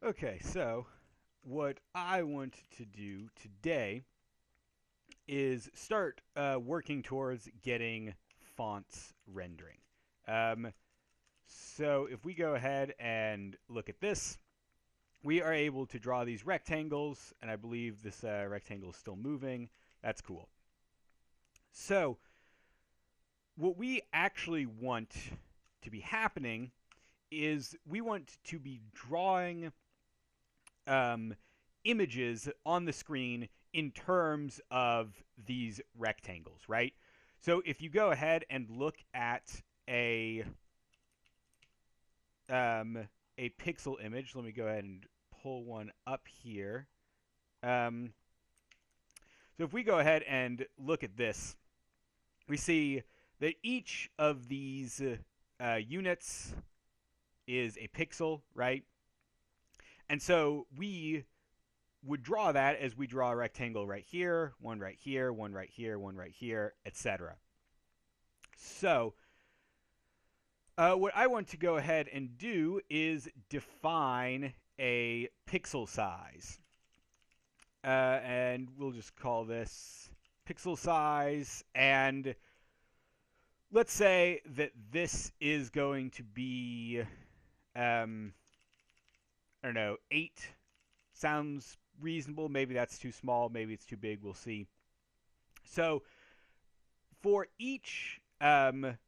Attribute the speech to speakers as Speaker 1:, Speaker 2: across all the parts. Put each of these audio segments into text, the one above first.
Speaker 1: Okay, so what I want to do today is start working towards getting fonts rendering. Um, so if we go ahead and look at this, we are able to draw these rectangles, and I believe this rectangle is still moving. That's cool. So what we actually want to be happening is we want to be drawing um, images on the screen in terms of these rectangles, right? So if you go ahead and look at a um, a pixel image, let me go ahead and pull one up here. Um, so if we go ahead and look at this, we see that each of these units is a pixel, right? And so we would draw that as we draw a rectangle right here, one right here, one right here, one right here, etc. So what I want to go ahead and do is define a pixel size. And we'll just call this pixel size. And let's say that this is going to be, I don't know, 8 sounds reasonable. Maybe that's too small. Maybe it's too big. We'll see. So for each pixel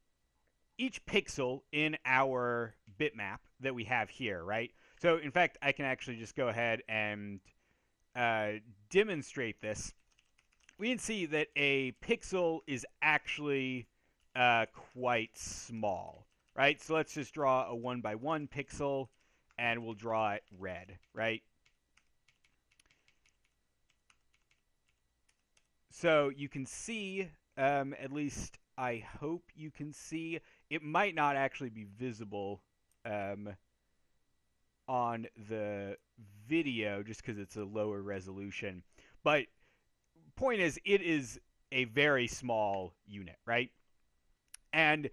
Speaker 1: in our bitmap that we have here, right? So in fact, I can actually just go ahead and demonstrate this. We can see that a pixel is actually quite small, right? So let's just draw a 1 by 1 pixel, and we'll draw it red, right? So you can see, at least I hope you can see, it might not actually be visible on the video just because it's a lower resolution. But point is, it is a very small unit, right? And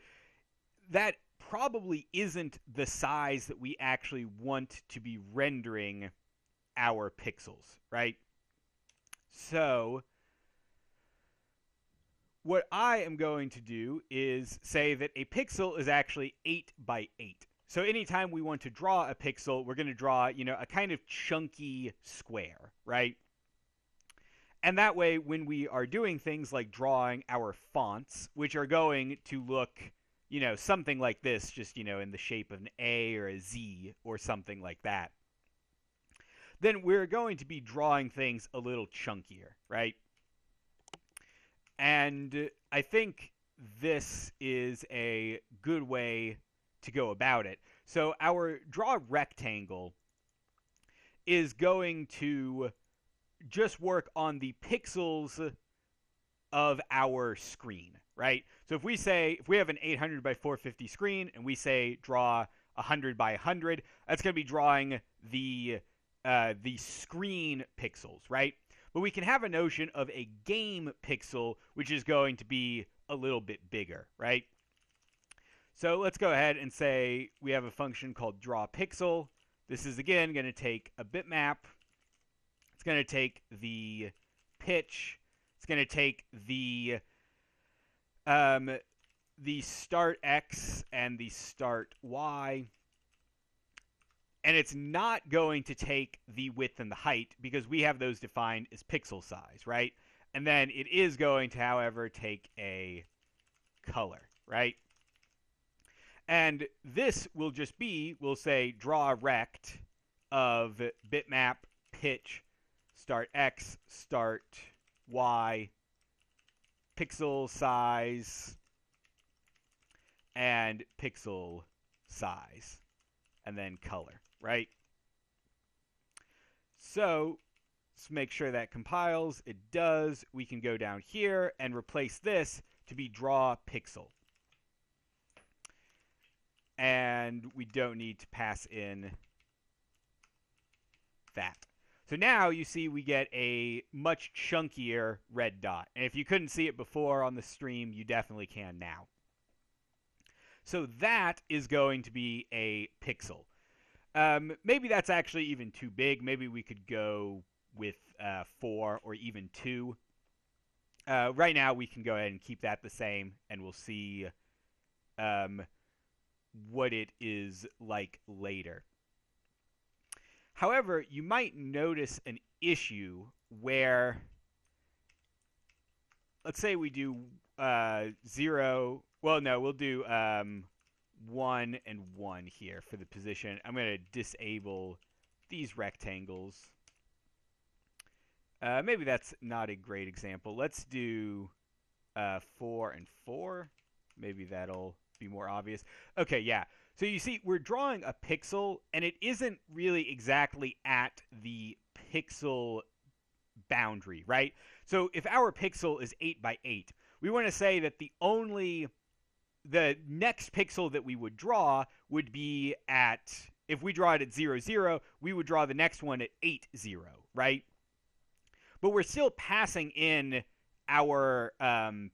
Speaker 1: that probably isn't the size that we actually want to be rendering our pixels, right? So what I am going to do is say that a pixel is actually 8 by 8. So anytime we want to draw a pixel, we're going to draw, a kind of chunky square, right? And that way, when we are doing things like drawing our fonts, which are going to look, something like this, just, in the shape of an A or a Z or something like that, then we're going to be drawing things a little chunkier, right? And I think this is a good way to go about it. So our draw rectangle is going to just work on the pixels of our screen, right? So if we have an 800 by 450 screen and we say draw 100 by 100, that's going to be drawing the screen pixels, right? But we can have a notion of a game pixel, which is going to be a little bit bigger, right? So let's go ahead and say we have a function called drawPixel. This is, again, going to take a bitmap. It's going to take the pitch. It's going to take the start x and the start y. And it's not going to take the width and the height because we have those defined as pixel size, right? And then it is going to, however, take a color, right? And this will just be, we'll say, draw rect of bitmap, pitch, start x, start y, pixel size, and pixel size, and then color, right? So let's make sure that compiles. It does. We can go down here and replace this to be draw pixel. And we don't need to pass in that. So now you see we get a much chunkier red dot. And if you couldn't see it before on the stream, you definitely can now. So that is going to be a pixel. Maybe that's actually even too big. Maybe we could go with 4 or even 2. Right now, we can go ahead and keep that the same, and we'll see um, what it is like later. However, you might notice an issue where, let's say we do 0. Well, no, we'll do 1 and 1 here for the position. I'm going to disable these rectangles. Maybe that's not a great example. Let's do 4 and 4. Maybe that'll be more obvious. Okay, yeah. So you see, we're drawing a pixel, and it isn't really exactly at the pixel boundary, right? So if our pixel is 8 by 8, we want to say that the next pixel that we would draw would be at, if we draw it at 0, 0, we would draw the next one at 8, 0, right? But we're still passing in our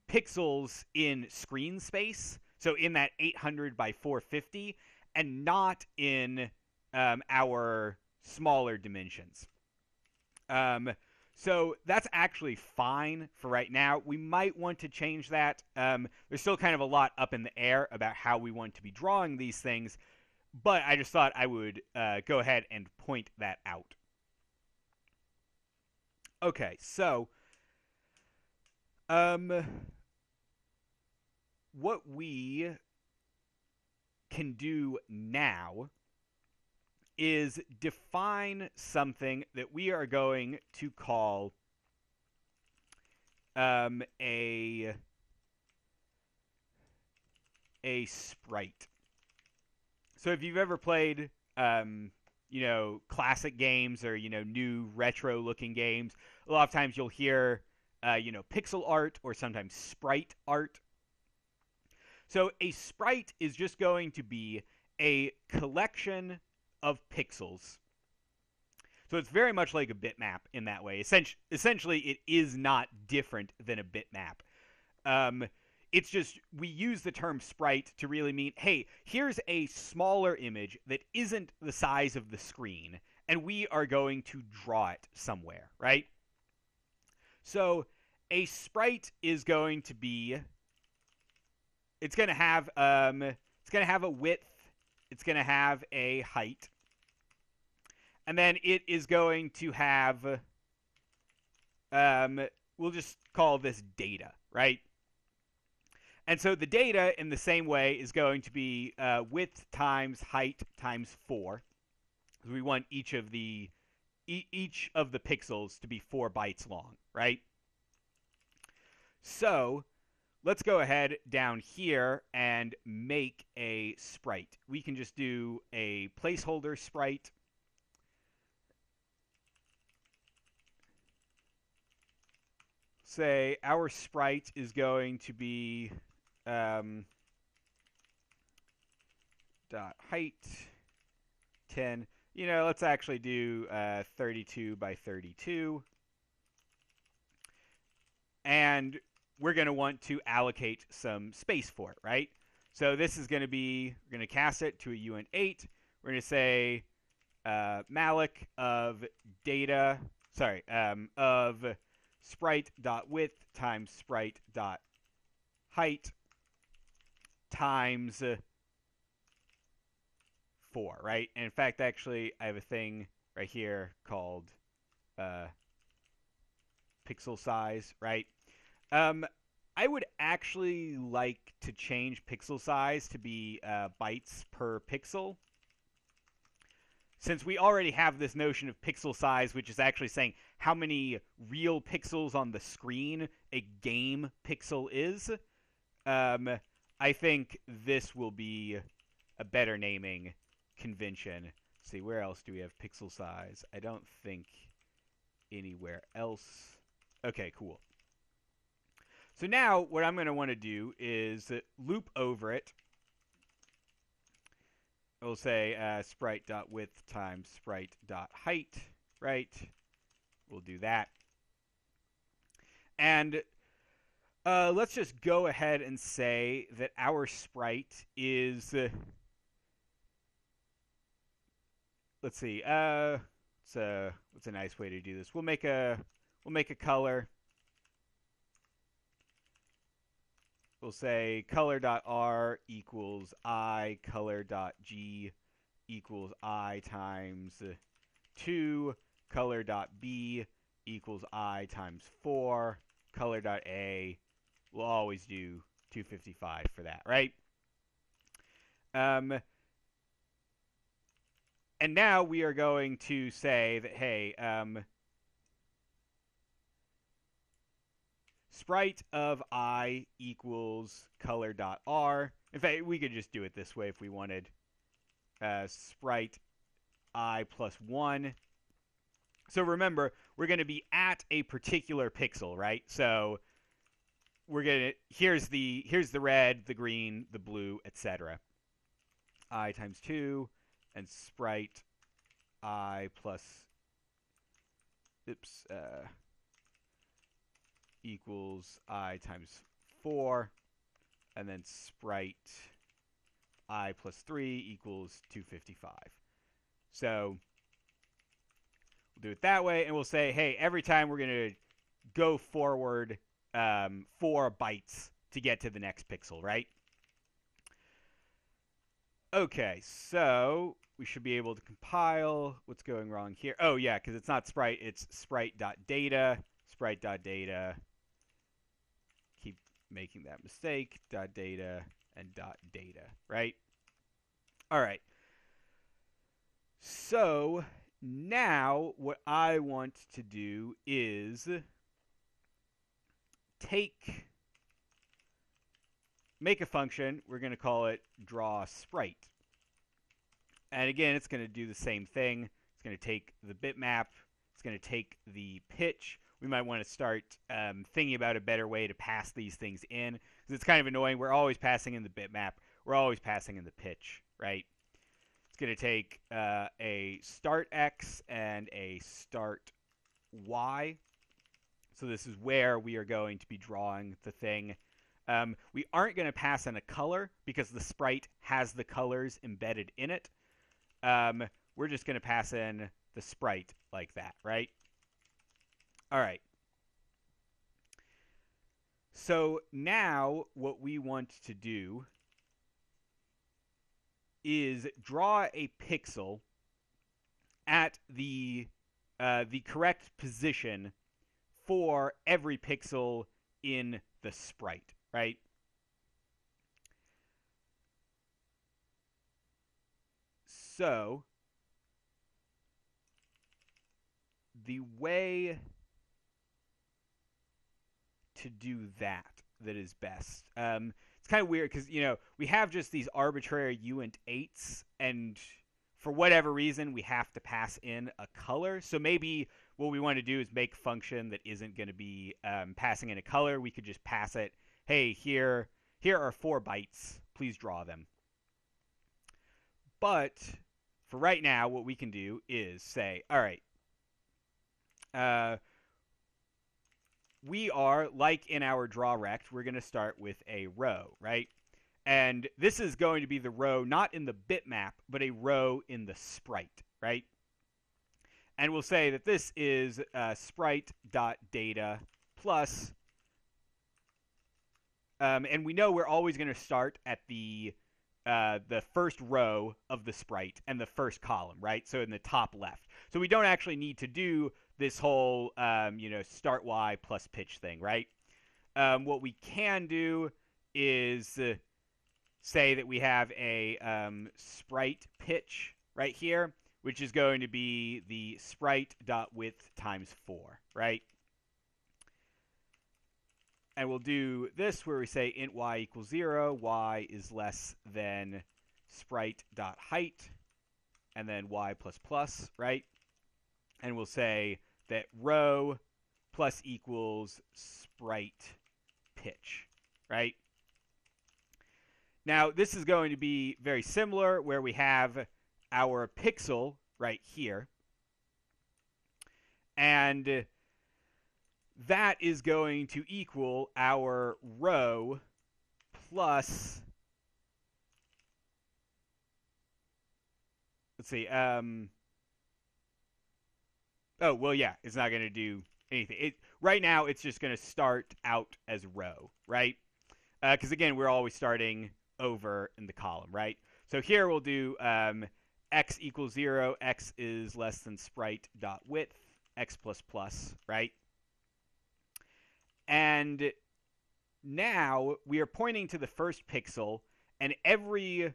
Speaker 1: pixels in screen space, so in that 800 by 450, and not in our smaller dimensions. So that's actually fine for right now. We might want to change that. There's still kind of a lot up in the air about how we want to be drawing these things, but I just thought I would go ahead and point that out. Okay, so what we can do now is define something that we are going to call a sprite. So if you've ever played classic games or new retro looking games, a lot of times you'll hear pixel art or sometimes sprite art. So a sprite is just going to be a collection of pixels. So it's very much like a bitmap in that way. Essentially, it is not different than a bitmap. It's just we use the term sprite to really mean, hey, here's a smaller image that isn't the size of the screen, and we are going to draw it somewhere, right? So a sprite is going to be, it's going to have a width, it's going to have a height, and then it is going to have, we'll just call this data, right? And so the data, in the same way, is going to be width times height times 4. We want each of the pixels to be 4 bytes long, right? So let's go ahead down here and make a sprite. We can just do a placeholder sprite. Say our sprite is going to be dot height 10. Let's actually do 32 by 32. And we're going to want to allocate some space for it, right? So this is going to be, we're going to cast it to a uint8. We're going to say malloc of data, of sprite.width times sprite.height times 4, right? And in fact, actually, I have a thing right here called pixel size, right? I would actually like to change pixel size to be bytes per pixel. Since we already have this notion of pixel size, which is actually saying how many real pixels on the screen a game pixel is, I think this will be a better naming convention. Let's see, where else do we have pixel size? I don't think anywhere else. Okay, cool. So now what I'm going to want to do is loop over it. We'll say sprite.width times sprite.height, right? We'll do that. And let's just go ahead and say that our sprite is let's see. What's a nice way to do this? We'll make a color. We'll say color.r equals I, color.g equals I times 2, color.b equals I times 4, color.a, we'll always do 255 for that, right? And now we are going to say that, hey, sprite of I equals color.r. In fact, we could just do it this way if we wanted. Sprite I plus 1. So remember, we're going to be at a particular pixel, right? So we're going to here's the red, the green, the blue, etc. I times 2 and sprite I plus equals I times 4, and then sprite I plus 3 equals 255. So we'll do it that way, and we'll say, hey, every time we're going to go forward 4 bytes to get to the next pixel, right? Okay, so we should be able to compile. What's going wrong here? Oh, yeah, because it's not sprite, it's sprite.data, sprite.data. Keep making that mistake, .data and .data, right? All right. So now what I want to do is make a function. We're going to call it draw sprite. And again, it's going to do the same thing. It's going to take the bitmap. It's going to take the pitch. We might want to start thinking about a better way to pass these things in, because it's kind of annoying. We're always passing in the bitmap. We're always passing in the pitch, right? It's going to take a start x and a start y. So this is where we are going to be drawing the thing. We aren't going to pass in a color because the sprite has the colors embedded in it. We're just going to pass in the sprite like that, right? All right. So now what we want to do is draw a pixel at the correct position for every pixel in the sprite, right? So the way to do that is best. It's kind of weird because, we have just these arbitrary uint 8s, and for whatever reason, we have to pass in a color. So maybe what we want to do is make a function that isn't going to be passing in a color. We could just pass it, hey, here are 4 bytes. Please draw them. But for right now, what we can do is say, all right, we are, like in our draw rect, we're going to start with a row, right? And this is going to be the row not in the bitmap, but a row in the sprite, right? And we'll say that this is sprite.data plus, and we know we're always going to start at the first row of the sprite and the first column, right? So in the top left. So we don't actually need to do this whole, start y plus pitch thing, right? What we can do is say that we have a sprite pitch right here, which is going to be the sprite.width times 4, right? And we'll do this where we say int y equals 0, y is less than sprite.height, and then y plus plus, right? And we'll say that row plus equals sprite pitch, right? Now, this is going to be very similar where we have our pixel right here. And that is going to equal our row plus, let's see, Oh, well, yeah, it's not going to do anything. Right now, it's just going to start out as row, right? Because, again, we're always starting over in the column, right? So here we'll do x equals 0, x is less than sprite dot width, x plus plus, right? And now we are pointing to the first pixel, and every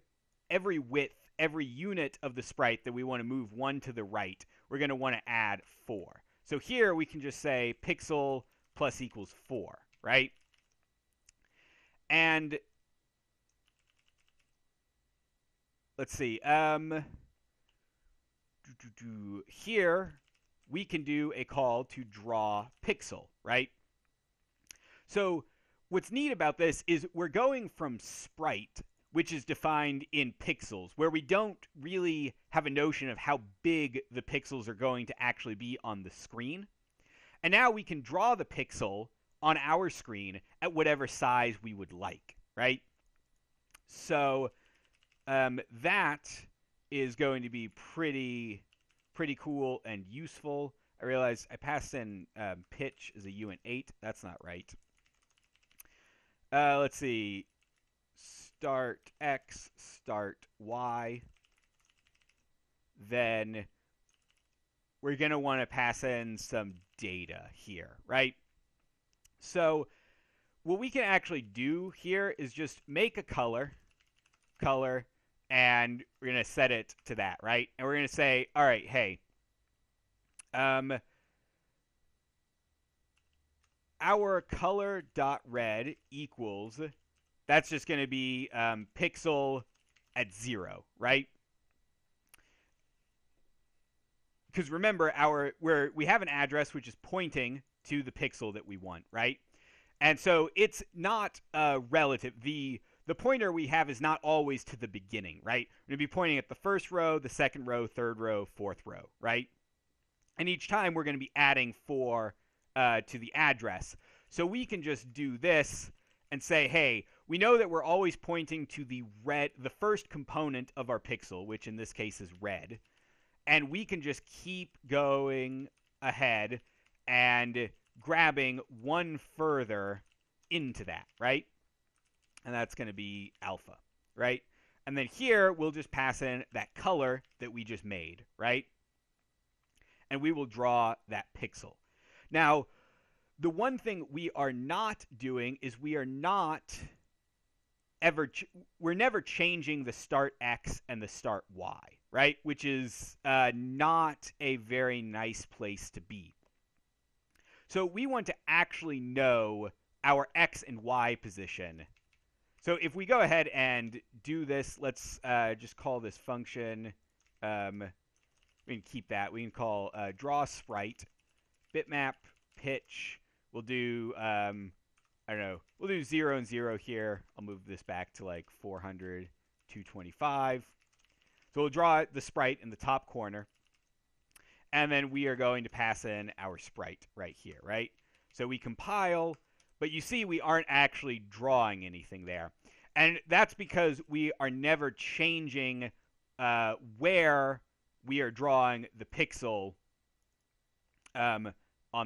Speaker 1: width, every unit of the sprite that we want to move one to the right, we're going to want to add 4. So here we can just say pixel plus equals 4, right? And let's see. Here we can do a call to draw pixel, right? So what's neat about this is we're going from sprite, which is defined in pixels, where we don't really have a notion of how big the pixels are going to actually be on the screen. And now we can draw the pixel on our screen at whatever size we would like, right? So that is going to be pretty cool and useful. I realize I passed in pitch as a uint8. That's not right. Let's see. Start x, start y. Then we're going to want to pass in some data here, right? So what we can actually do here is just make a color, and we're going to set it to that, right? And we're going to say, all right, hey, our color.red equals, that's just going to be pixel at 0, right? Because remember, we have an address which is pointing to the pixel that we want, right? And so it's not relative. The pointer we have is not always to the beginning, right? We're going to be pointing at the first row, the second row, third row, fourth row, right? And each time we're going to be adding 4 to the address. So we can just do this and say, hey, we know that we're always pointing to the first component of our pixel, which in this case is red. And we can just keep going ahead and grabbing one further into that, right? And that's going to be alpha, right? And then here we'll just pass in that color that we just made, right? And we will draw that pixel. Now, the one thing we are not doing is we're never changing the start x and the start y, right? Which is not a very nice place to be. So we want to actually know our x and y position. So if we go ahead and do this, let's just call this function, we can keep that. We can call draw sprite, bitmap, pitch. We'll do, I don't know, we'll do 0 and 0 here. I'll move this back to like 400, 225. So we'll draw the sprite in the top corner. And then we are going to pass in our sprite right here, right? So we compile, but you see we aren't actually drawing anything there. And that's because we are never changing where we are drawing the pixel on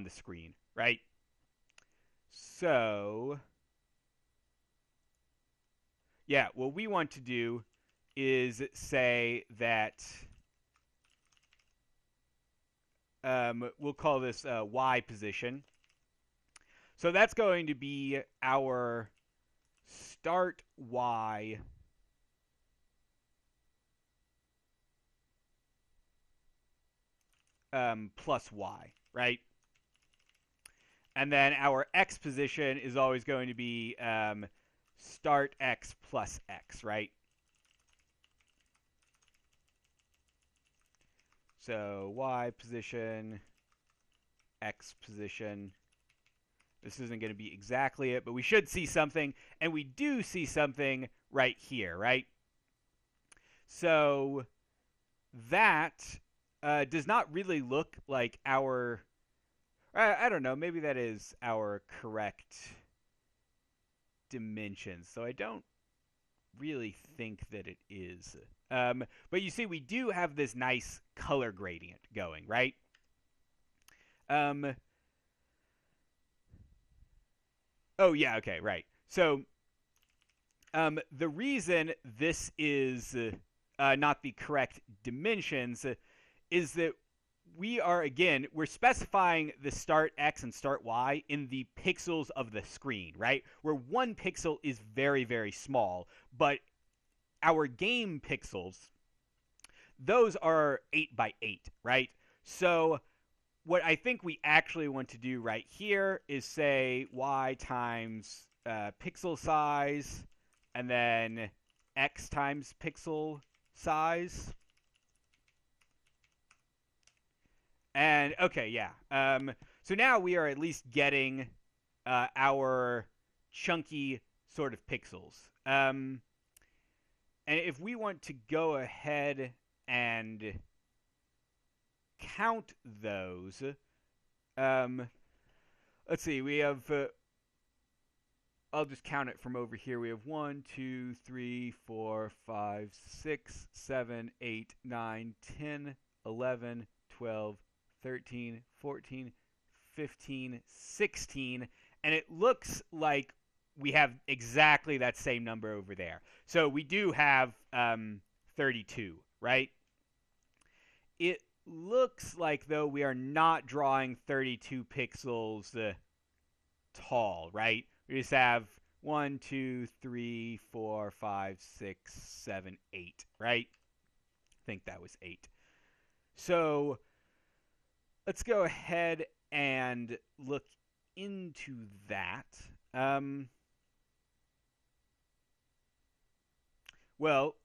Speaker 1: the screen, right? So, yeah, what we want to do is say that we'll call this y position. So that's going to be our start y plus y, right? And then our x position is always going to be start x plus x, right? So y position, x position. This isn't going to be exactly it, but we should see something, and we do see something right here, right? So that does not really look like our... I don't know, maybe that is our correct dimension, so I don't really think that it is. But you see, we do have this nice color gradient going, right? Um, oh, yeah, okay, right. So the reason this is not the correct dimensions is that we're specifying the start X and start Y in the pixels of the screen, right? Where one pixel is very, very small, but our game pixels, those are 8 by 8, right? So what I think we actually want to do right here is say Y times pixel size and then X times pixel size. And okay, yeah. So now we are at least getting our chunky sort of pixels. And if we want to go ahead and count those, um, let's see. We have. I'll just count it from over here. We have 1, 2, 3, 4, 5, 6, 7, 8, 9, 10, 11, 12, 13, 14, 15, 16, and it looks like we have exactly that same number over there. So we do have 32, right? It looks like, though, we are not drawing 32 pixels tall, right? We just have 1, 2, 3, 4, 5, 6, 7, 8, right? I think that was 8. So let's go ahead and look into that. Well,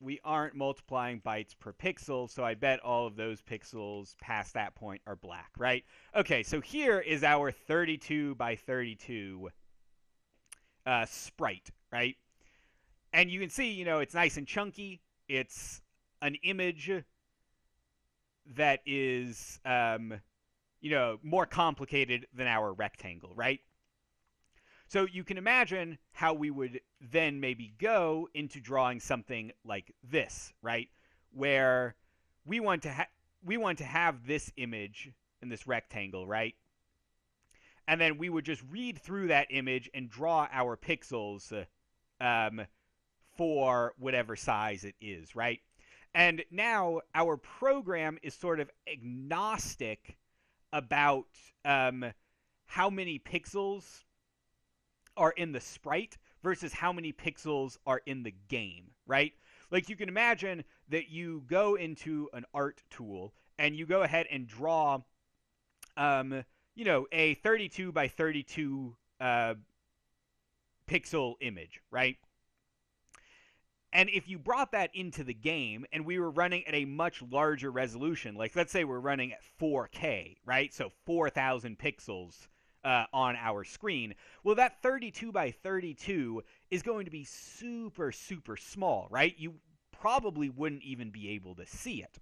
Speaker 1: we aren't multiplying bytes per pixel, so I bet all of those pixels past that point are black, right? Okay, so here is our 32 by 32 sprite, right? And you can see, it's nice and chunky. It's an image that is, more complicated than our rectangle, right? So you can imagine how we would then maybe go into drawing something like this, right? Where we want to have this image in this rectangle, right? And then we would just read through that image and draw our pixels for whatever size it is, right? And now our program is sort of agnostic about how many pixels are in the sprite versus how many pixels are in the game, right? Like you can imagine that you go into an art tool and you go ahead and draw, a 32 by 32 pixel image, right? And if you brought that into the game and we were running at a much larger resolution, like let's say we're running at 4K, right? So 4,000 pixels on our screen. Well, that 32 by 32 is going to be super, super small, right? You probably wouldn't even be able to see it.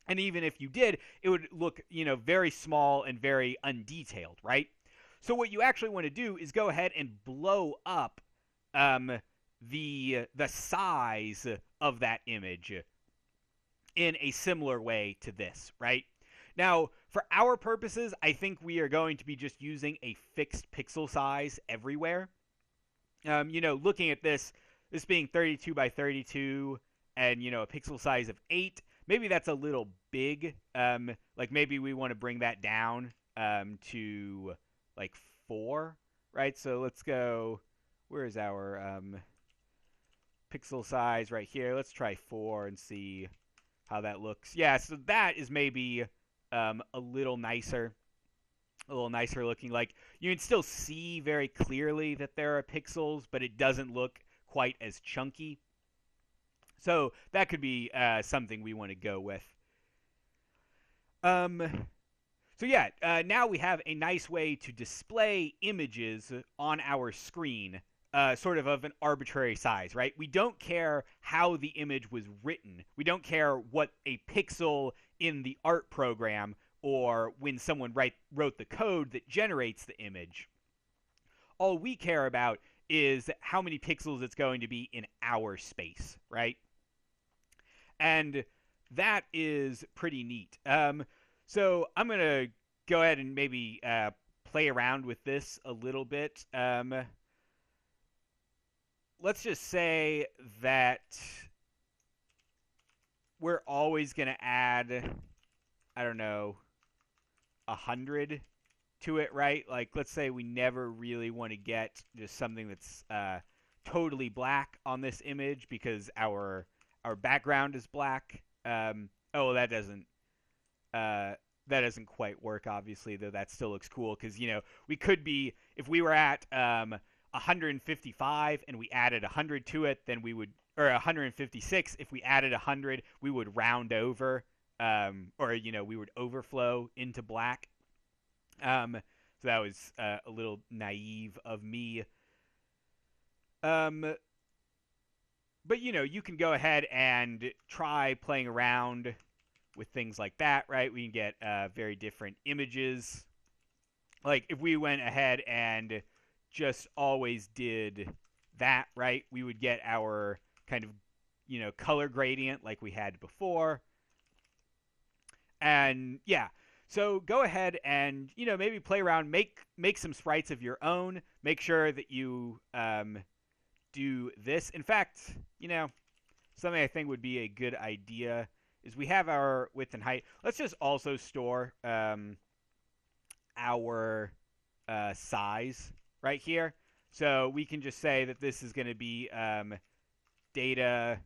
Speaker 1: And even if you did, it would look, very small and very undetailed, right? So what you actually want to do is go ahead and blow up the size of that image in a similar way to this, right? Now, for our purposes, I think we are going to be just using a fixed pixel size everywhere. Looking at this being 32 by 32 and, a pixel size of 8, maybe that's a little big. Like maybe we want to bring that down to like 4, right? So let's go, where is our pixel size right here? Let's try 4 and see how that looks. Yeah, so that is maybe a little nicer looking. Like you can still see very clearly that there are pixels, but it doesn't look quite as chunky. So that could be something we want to go with. So yeah, now we have a nice way to display images on our screen, sort of an arbitrary size, right? We don't care how the image was written. We don't care what a pixel in the art program or when someone wrote the code that generates the image. All we care about is how many pixels it's going to be in our space, right? And that is pretty neat. So I'm going to go ahead and maybe play around with this a little bit. Let's just say that we're always going to add, I don't know, 100 to it, right? Like, let's say we never really want to get just something that's totally black on this image because our background is black. Oh, uh, that doesn't quite work, obviously, though that still looks cool because, we could be, if we were at 155 and we added 100 to it, then we would, or 156, if we added 100, we would round over, or, we would overflow into black. So that was a little naive of me. But, you can go ahead and try playing around with things like that, right? We can get very different images. Like, if we went ahead and just always did that, right, we would get our kind of, color gradient like we had before. And, yeah. So go ahead and, maybe play around, make some sprites of your own. Make sure that you do this. In fact, something I think would be a good idea is we have our width and height. Let's just also store our size right here. So we can just say that this is going to be data.size.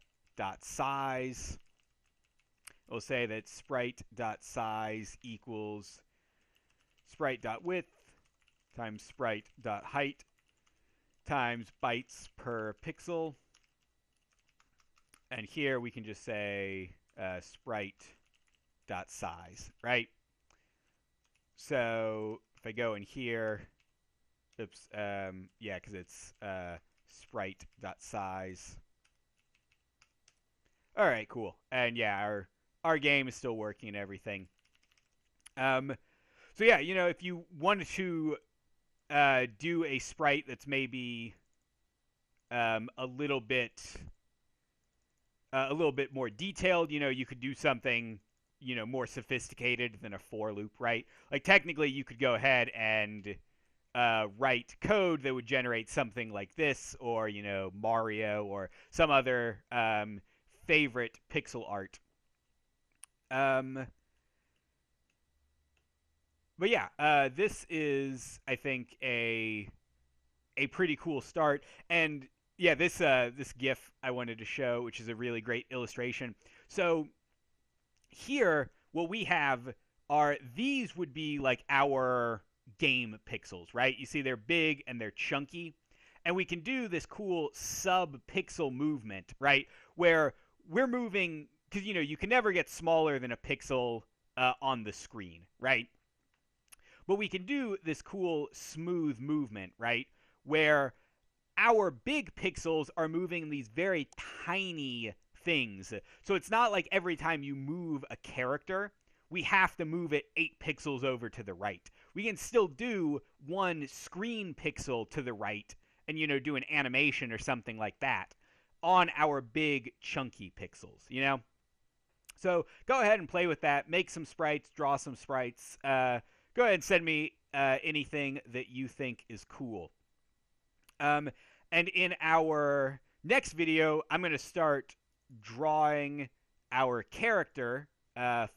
Speaker 1: We'll say that sprite.size equals sprite.width times sprite.height times bytes per pixel. And here we can just say sprite.size, right? So if I go in here, oops, yeah, because it's sprite.size. All right, cool. And yeah, our game is still working and everything. So yeah, if you wanted to do a sprite that's maybe a little bit more detailed, you could do something, more sophisticated than a for loop, right? Like technically you could go ahead and write code that would generate something like this, or, Mario or some other favorite pixel art. But yeah, this is, I think, a pretty cool start. And yeah, this GIF I wanted to show, which is a really great illustration. So here, what we have are, these would be like our game pixels, right? You see they're big and they're chunky. And we can do this cool sub-pixel movement, right? Where we're moving, because, you can never get smaller than a pixel on the screen, right? But we can do this cool smooth movement, right? Where our big pixels are moving these very tiny things. So it's not like every time you move a character, we have to move it 8 pixels over to the right. We can still do 1 screen pixel to the right and, do an animation or something like that on our big chunky pixels, So go ahead and play with that. Make some sprites, draw some sprites. Go ahead and send me anything that you think is cool. And in our next video, I'm going to start drawing our character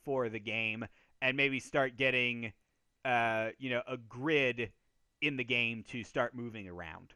Speaker 1: for the game, and maybe start getting, a grid in the game to start moving around.